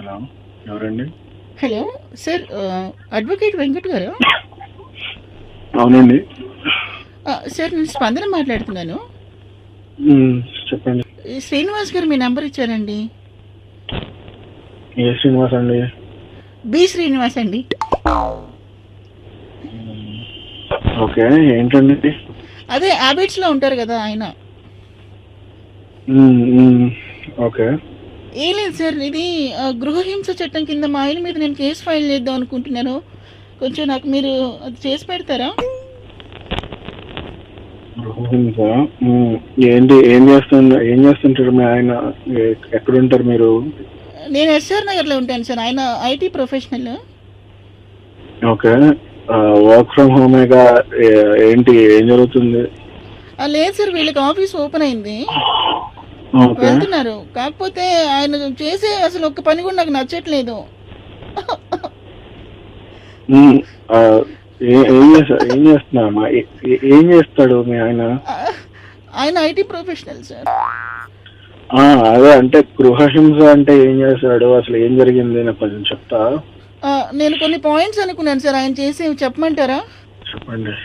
Hello, ఎవరండి? Hello sir, advocate Venkat గారు? అవునండి. సార్ నేను స్పందన మాట్లాడుతున్నాను. చెప్పండి. ఈ శ్రీనివాస్ గారు మీ నెంబర్ ఇచ్చారండి. ఏ శ్రీనివాస్ అండి? బి శ్రీనివాస్ అండి. ఓకే, ఏంటండి? అదే హ్యాబిట్స్లో ఉంటారు కదా ఆయన. ఓకే. ఏం లేదు సార్, ఇది గృహహింస చట్టం కింద మా ఆయన మీద నేను కేసు ఫైల్ చేద్దాం అనుకుంటున్నాను. కొంచెం నాకు మీరు అది చేసి పెడతారా? గృహహింస? ఏం చేస్తుంటారు మీ ఆయన? ఎక్కడుంటారు మీరు? నేను ఎస్ఆర్ నగర్లో ఉంటాను సార్. ఆయన IT professional. Okay, work from హోమేగా? ఏంటి, ఏం జరుగుతుంది? లేదు సార్, వీళ్ళకి ఆఫీస్ ఓపెన్ అయింది, ఓకే. వెళ్తున్నారు. కాకపోతే ఆయన చేసే అసలు ఒక్క పని కూడా నాకు నచ్చట్లేదు. ఏం చేస్తాడు మీ ఆయన? ఆయన ఐటీ ప్రొఫెషనల్ సార్. అదే, అంటే గృహహింస అంటే ఏం చేస్తాడు, అసలు ఏం జరిగింది నాకు కొంచెం చెప్తా. నేను కొన్ని పాయింట్స్ అనుకున్నాను సార్ ఆయన చేసేవి, చెప్పమంటారా? చెప్పండి.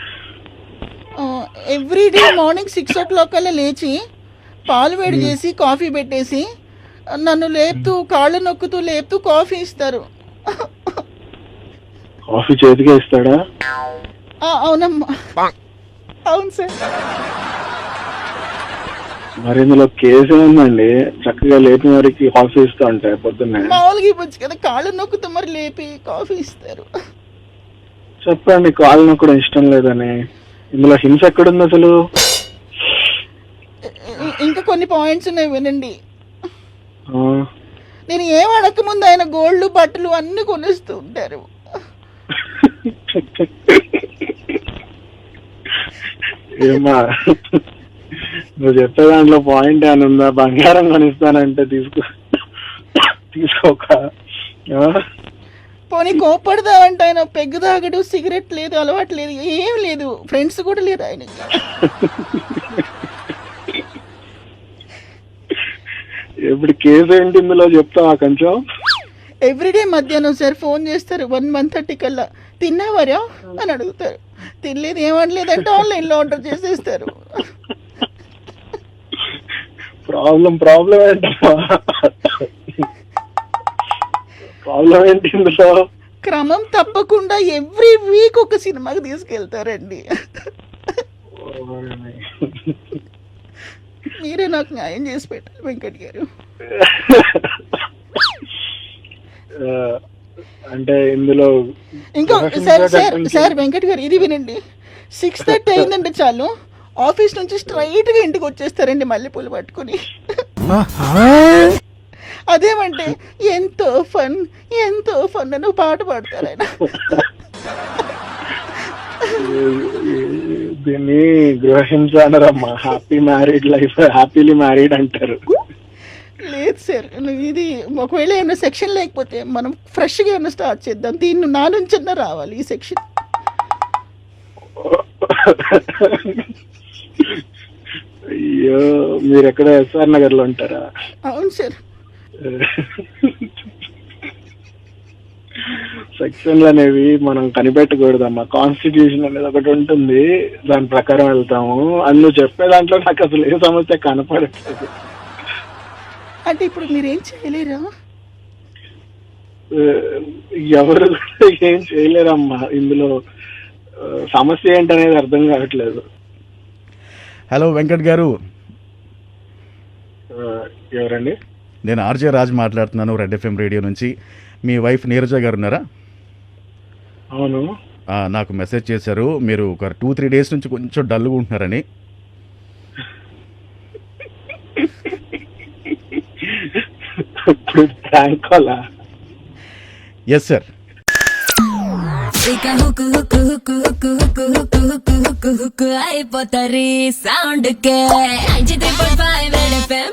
ఎవ్రీడే మార్నింగ్ 6 o'clock కల్లా లేచి పాలు వేడి చేసి కాఫీ పెట్టేసి నన్ను లేపుతూ కాళ్ళు నొక్కుతూ లేపుతూ కాఫీ ఇస్తారు. కాఫీ చేతికే ఇస్తాడా? అవునమ్మా, అవును సార్. మరి ఇందులో కేసు ఏముందండి? చక్కగా లేపి మరికి కాఫీ ఇస్తా ఉంటాయి పొద్దున్నే. మామూలుగా ఇవ్వచ్చు కదా, కాళ్ళు నొక్కుతూ మరి లేపి కాఫీ ఇస్తారు. చెప్పండి, కాళ్ళు నొక్కడం ఇష్టం లేదని. ఇందులో హింస ఎక్కడుంది అసలు? ఇంకా కొన్ని పాయింట్స్ ఉన్నాయి, వినండి. నేను ఏం అడగక ముందు ఆయన గోల్డ్ బట్టలు అన్ని కొనిస్తూ ఉంటారు. ఏమా, నువ్వు చెప్పే దాంట్లో పాయింట్ అని ఉందా? బంగారం కొనిస్తానంటే తీసుకోక. పోనీ కోప్పడదామంటే ఆయన పెగ్గు తాగడు, సిగరెట్ లేదు, అలవాటు లేదు, ఏం లేదు, ఫ్రెండ్స్ కూడా లేదు ఆయనకి. ఇప్పుడు కేసు ఏంటి ఇందులో చెప్తావా కొంచెం? ఎవ్రీడే మధ్యాహ్నం సార్ ఫోన్ చేస్తారు 1:30 కల్లా, తిన్నావరా అని అడుగుతారు. తినలేదు, ఏమనలేదంటే ఆన్లైన్లో ఆర్డర్ చేసేస్తారు. ప్రాబ్లం ఏంటమ్మా? ప్రాబ్లం ఏంటి ఇందులో? క్రమం తప్పకుండా ఎవ్రీ వీక్ ఒక సినిమాకి తీసుకెళ్తారండి. మీరే నాకు న్యాయం చేసి పెట్టాలి వెంకట్ గారు. అంటే ఇందులో ఇంకా సార్ వెంకట్ గారు ఇది వినండి. 6:30 అయిందంటే చాలు, ఆఫీస్ నుంచి స్ట్రైట్గా ఇంటికి వచ్చేస్తారండి మల్లెపూలు పట్టుకుని. అదేమంటే ఎంతో ఫన్ అని పాట పాడతారు ఆయన. దీన్ని గృహహింస అనరమ్మా, happy married life, happily married అంటారు. లేదు సార్, ఇది ఒకవేళ ఏమైనా సెక్షన్ లేకపోతే మనం ఫ్రెష్గా ఏమైనా స్టార్ట్ చేద్దాం. దీన్ని నా నుంచి రావాలి ఈ సెక్షన్. అయ్యో, మీరు ఎక్కడ ఎస్ఆర్ నగర్ లో ఉంటారా? అవును సార్. సెక్షన్లు అనేవి మనం కనిపెట్టకూడదమ్మా. కాన్స్టిట్యూషన్ అనేది ఒకటి ఉంటుంది, దాని ప్రకారం వెళ్తాము. అందులో చెప్పే దాంట్లో నాకు అసలు ఏ సమస్య కనపడట్లేదు. అంటే ఇప్పుడు మీరేం చేయలేరా? ఎవరు ఏం చేయలేరమ్మా. ఇందులో సమస్య ఏంటనేది అర్థం కావట్లేదు. హలో వెంకట్ గారు. ఎవరండి? నేను ఆర్జే రాజ్ మాట్లాడుతున్నాను, రెడ్ ఎఫ్ఎం రేడియో నుంచి. మీ వైఫ్ నీరజ గారు ఉన్నారా? అవును. నాకు మెసేజ్ చేశారు, మీరు ఒక 2-3 days నుంచి కొంచెం డల్గా ఉంటున్నారని. Yes sir. అయిపోతారు సౌండ్ కే 93.5 రెడ్ ఎఫ్ఎం.